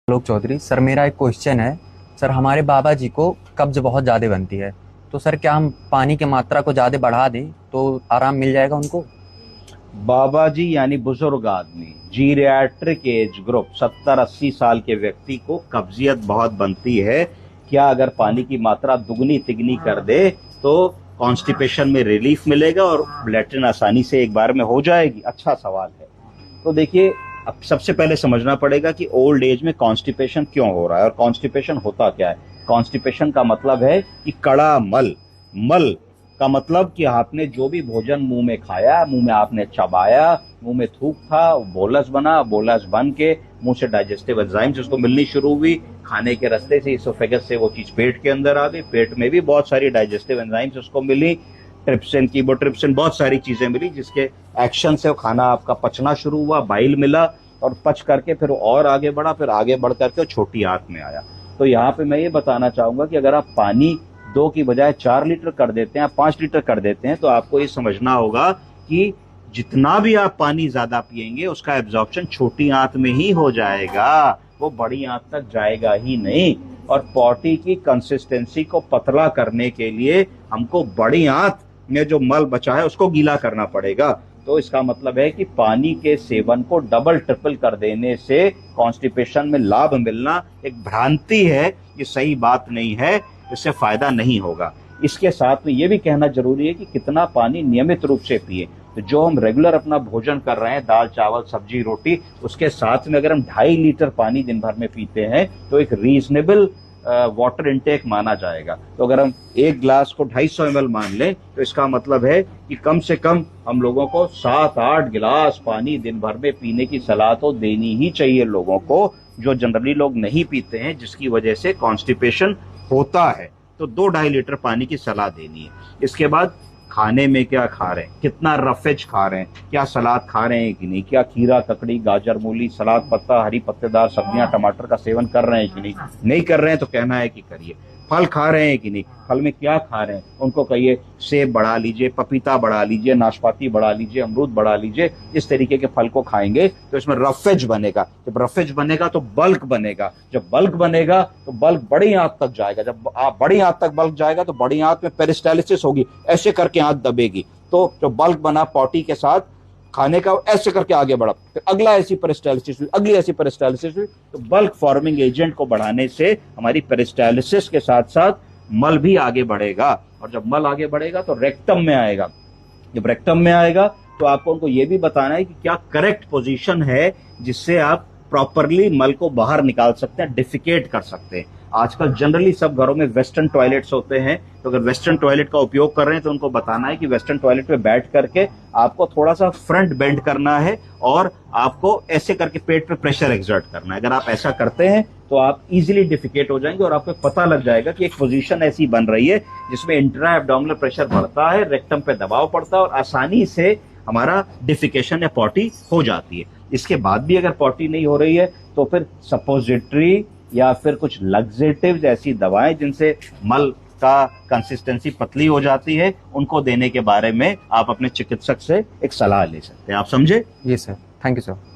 लोक चौधरी सर, मेरा एक क्वेश्चन है। सर, हमारे बाबा जी को कब्ज बहुत ज़्यादा बनती है, तो सर क्या हम पानी की मात्रा को ज़्यादा बढ़ा दें तो आराम मिल जाएगा उनको? बाबा जी यानी बुजुर्ग आदमी, जीरियाट्रिक एज ग्रुप 70-80 साल के व्यक्ति को कब्जियत बहुत बनती है। क्या अगर पानी की मात्रा दुगनी तिगनी कर दे तो कॉन्स्टिपेशन में रिलीफ मिलेगा और लैट्रिन आसानी से एक बार में हो जाएगी? अच्छा सवाल है। तो देखिए, अब सबसे पहले समझना पड़ेगा कि ओल्ड एज में कॉन्स्टिपेशन क्यों हो रहा है और कॉन्स्टिपेशन होता क्या है। कॉन्स्टिपेशन का मतलब है कि कड़ा मल। मल का मतलब कि आपने जो भी भोजन मुंह में खाया, मुंह में आपने चबाया, मुंह में थूक था, बोलस बना, बोलस बन के मुंह से डाइजेस्टिव एंजाइम्स उसको मिलनी शुरू हुई, खाने के रास्ते से इसोफेगस से वो चीज पेट के अंदर आ गई, पेट में भी बहुत सारी डाइजेस्टिव एंजाइम्स उसको मिली, ट्रिप्सिन, कीमोट्रिप्सिन, बहुत सारी चीजें मिली जिसके एक्शन से वो खाना आपका पचना शुरू हुआ, बाइल मिला और पच करके फिर और आगे बढ़ा, फिर आगे बढ़ करके छोटी आंत में आया। तो यहाँ पे मैं ये बताना चाहूंगा कि अगर आप पानी 2 की बजाय 4 लीटर कर देते हैं, 5 लीटर कर देते हैं, तो आपको ये समझना होगा कि जितना भी आप पानी ज्यादा पिएंगे उसका एब्जॉर्प्शन छोटी आंत में ही हो जाएगा, वो बड़ी आंत तक जाएगा ही नहीं। और पॉटी की कंसिस्टेंसी को पतला करने के लिए हमको बड़ी आंत में जो मल बचा है उसको गीला करना पड़ेगा। तो इसका मतलब है कि पानी के सेवन को डबल ट्रिपल कर देने से कॉन्स्टिपेशन में लाभ मिलना एक भ्रांति है, ये सही बात नहीं है, इससे फायदा नहीं होगा। इसके साथ में ये भी कहना जरूरी है कि कितना पानी नियमित रूप से पिए। तो जो हम रेगुलर अपना भोजन कर रहे हैं, दाल चावल सब्जी रोटी, उसके साथ में अगर हम 2.5 लीटर पानी दिन भर में पीते हैं तो एक रीजनेबल वाटर इनटेक माना जाएगा। तो अगर हम एक ग्लास को 250 ml मान लें तो इसका मतलब है कि कम से कम हम लोगों को 7-8 गिलास पानी दिन भर में पीने की सलाह तो देनी ही चाहिए लोगों को, जो जनरली लोग नहीं पीते हैं, जिसकी वजह से कॉन्स्टिपेशन होता है। तो 2-2.5 लीटर पानी की सलाह देनी है। इसके बाद खाने में क्या खा रहे हैं, कितना रफेज खा रहे हैं, क्या सलाद खा रहे हैं कि नहीं, क्या खीरा ककड़ी गाजर मूली सलाद पत्ता हरी पत्तेदार सब्जियां टमाटर का सेवन कर रहे हैं कि नहीं, नहीं कर रहे हैं तो कहना है कि करिए। फल खा रहे हैं कि नहीं, फल में क्या खा रहे हैं, उनको कहिए सेब बढ़ा लीजिए, पपीता बढ़ा लीजिए, नाशपाती बढ़ा लीजिए, अमरूद बढ़ा लीजिए। इस तरीके के फल को खाएंगे तो इसमें रफेज बनेगा। जब रफेज बनेगा तो बल्क बनेगा, जब बल्क बनेगा तो बल्क बड़ी आंत तक जाएगा, जब आप बड़ी आंत तक बल्क जाएगा तो बड़ी आंत में पेरिस्टालिसिस होगी, ऐसे करके आंत दबेगी। तो जो बल्क बना पॉटी के साथ खाने का, ऐसे करके आगे बढ़ा, फिर अगला ऐसी पेरिस्टालिसिस हुई, अगली ऐसी पेरिस्टालिसिस हुई। तो बल्क फॉर्मिंग एजेंट को बढ़ाने से हमारी पेरिस्टालिसिस के साथ साथ मल भी आगे बढ़ेगा, और जब मल आगे बढ़ेगा तो रेक्टम में आएगा। जब रेक्टम में आएगा तो आपको उनको ये भी बताना है कि क्या करेक्ट पोजीशन है जिससे आप प्रॉपरली मल को बाहर निकाल सकते हैं, डिफिकेट कर सकते हैं। आजकल जनरली सब घरों में वेस्टर्न टॉयलेट्स होते हैं, तो अगर वेस्टर्न टॉयलेट का उपयोग कर रहे हैं तो उनको बताना है कि वेस्टर्न टॉयलेट पे बैठ करके आपको थोड़ा सा फ्रंट बेंड करना है और आपको ऐसे करके पेट पे प्रेशर एक्सर्ट करना है। अगर आप ऐसा करते हैं तो आप इजीली डिफिकेट हो जाएंगे और आपको पता लग जाएगा कि एक पोजीशन ऐसी बन रही है जिसमें इंट्रा एब्डोमिनल प्रेशर बढ़ता है, रेक्टम पे दबाव पड़ता है और आसानी से हमारा डिफिकेशन या पॉटी हो जाती है। इसके बाद भी अगर पॉटी नहीं हो रही है तो फिर सपोजिटरी या फिर कुछ लग्जेटिव्स, ऐसी दवाएं जिनसे मल का कंसिस्टेंसी पतली हो जाती है, उनको देने के बारे में आप अपने चिकित्सक से एक सलाह ले सकते हैं। आप समझे? जी सर, थैंक यू सर।